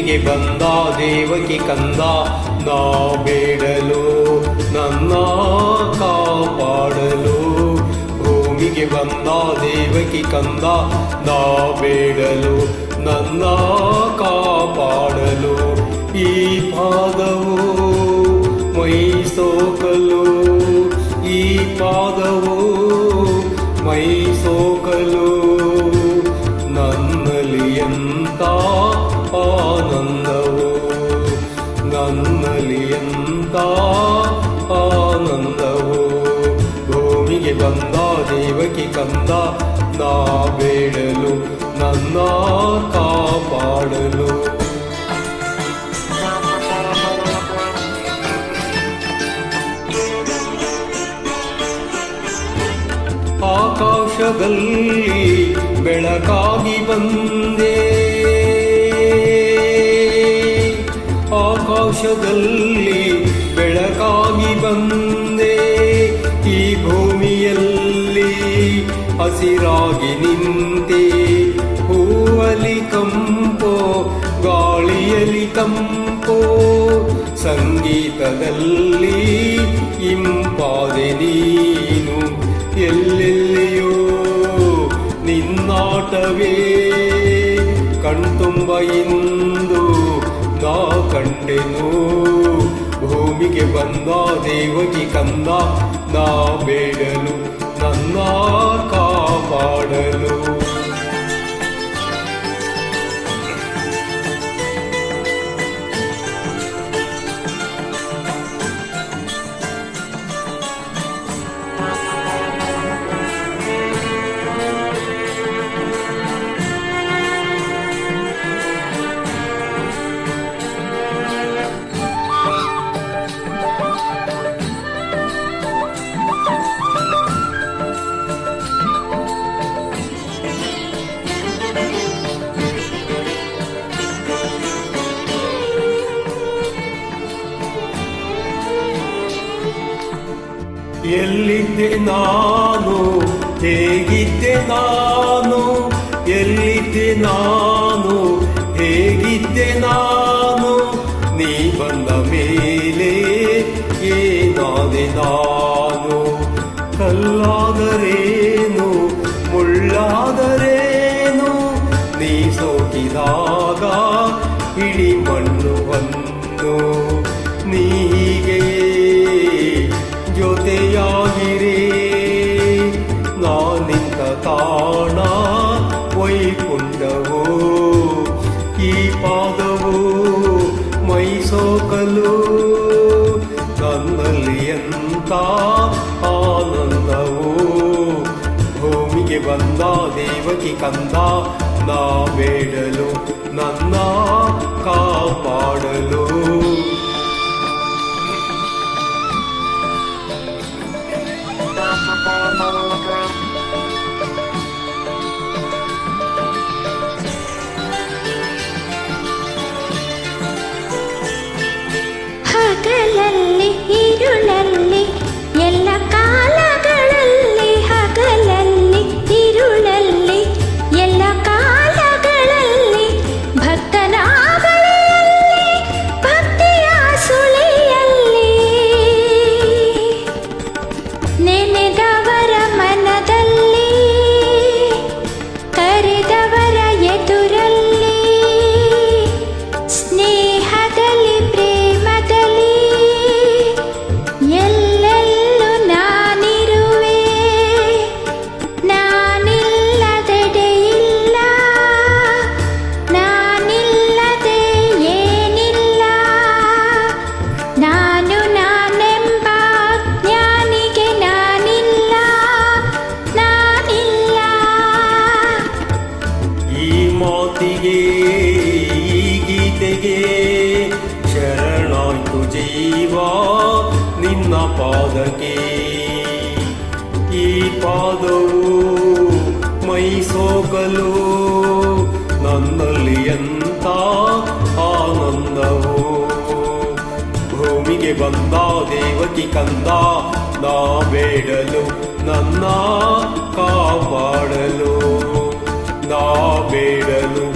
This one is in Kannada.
ಭೂಮಿಗೆ ಬಂದ ದೇವಕಿ ಕಂದ ನಾ ಬೇಡಲು ನನ್ನ ಕಾಪಾಡಲು. ಭೂಮಿಗೆ ಬಂದ ದೇವಕಿ ಕಂದ ನಾ ಬೇಡಲು ನನ್ನ ಕಾಪಾಡಲು. ಈ ಪಾದವು ಮೈ ಸೋಕಲು, ಈ ಪಾದವು ಮೈ ಸೋಕಲು. ನನ್ನಲ್ಲಿ ಎಂತ ಆನಂದವು, ನನ್ನಲ್ಲಿ ಎಂತ ಆನಂದವು. ಭೂಮಿಗೆ ಬಂದ ದೇವಕಿ ಕಂದ ನಾ ಬೇಡಲು ನನ್ನ ಕಾಪಾಡಲು. ಆಕಾಶದಲ್ಲಿ ಬೆಳಕಾಗಿ ಬಂದೆ, ಆಕಾಶದಲ್ಲಿ ಬೆಳಕಾಗಿ ಬಂದೆ. ಈ ಭೂಮಿಯಲ್ಲಿ ಹಸಿರಾಗಿ ನಿಂತೆ, ಹೂವಲಿ ಕಂಪೋ ಗಾಳಿಯಲ್ಲಿ ತಂಪೋ. ಸಂಗೀತದಲ್ಲಿ ಇಂಪಾದೆ ನೀನು, ಎಲ್ಲೆಲ್ಲಿಯೋ ನಿನ್ನಾಟವೇ. ಕಣ್ತುಂಬ ಇಂದು ನಾ ಕಂಡೆನು. ಭೂಮಿಗೆ ಬಂದ ದೇವಕಿ ಕಂದ ನಾ ಬೇಡಲು ನನ್ನ ಕಾಪಾಡಲು. ಎಲ್ಲಿದ್ದೆ ನಾನು, ಹೇಗಿದ್ದೆ ನಾನು, ಎಲ್ಲಿದ್ದೆ ನಾನು, ಹೇಗಿದ್ದೆ ನಾನು. ನೀ ಬಂದ ಮೇಲೆ ಏನಾದೆ ನಾನು. ಕಲ್ಲಾದರೇನು ಮುಳ್ಳಾದರೇನು, ನೀ ಸೋಕಿದಾಗ ಇಡೀ ಮಣ್ಣುವನ್ನು. ನೀಗೆ ಜೊತೆಯಾಗಿರೇ ನಾನಿಂತ ತಾಣ ವೈಕುಂಠವೋ. ಈ ಪಾದವು ಮೈ ಸೋಕಲು, ನನ್ನಲ್ಲಿ ಎಂತ ಆನಂದವೋ. ಭೂಮಿಗೆ ಬಂದ ದೇವಕಿ ಕಂದ ನಾ ಬೇಡಲು ನನ್ನ ಕಾಪಾಡಲು. ಹಗಲಲ್ಲಿ ഇരുಳಲ್ಲಿ ಎಲ್ಲ ಕಾಲಗಳಲ್ಲಿ, ಹಗಲಲ್ಲಿ ഇരുಳಲ್ಲಿ ಎಲ್ಲ ಕಾಲಗಳಲ್ಲಿ. ಭಕ್ತನ ಬಳಿಯಲ್ಲಿ ಭಕ್ತಿಯ ಸುಳಿಯಲ್ಲಿ, ನೆನೆದವರ ಮನದಲ್ಲಿ ಕರೆದವರ ಎದುರಲ್ಲಿ. ಸ್ನೇಹದಲ್ಲಿ ಎಲ್ಲೆಲ್ಲೂ ನಾನಿರುವೆ, ನಾನಿಲ್ಲದೆಡೆ ಇಲ್ಲ, ನಾನಿಲ್ಲದೆ ಏನಿಲ್ಲ. ನಾನು ನಾನೆಂಬ ಜ್ಞಾನಿಗೆ ನಾನಿಲ್ಲ, ನಾನಿಲ್ಲ. ಈ ಮಾತಿಗೆ ಈ ಗೀತೆಗೆ ಶರಣಾಯ್ತು ಜೀವ ನಿನ್ನ ಪಾದಕ್ಕೆ. ಈ ಪಾದವು ಮೈ ಸೋಕಲು, ನನ್ನಲ್ಲಿ ಎಂತ ಆನಂದವು. ಭೂಮಿಗೆ ಬಂದ ದೇವಕಿ ಕಂದ ನಾ ಬೇಡಲು ನನ್ನ ಕಾಪಾಡಲು, ನಾ ಬೇಡಲು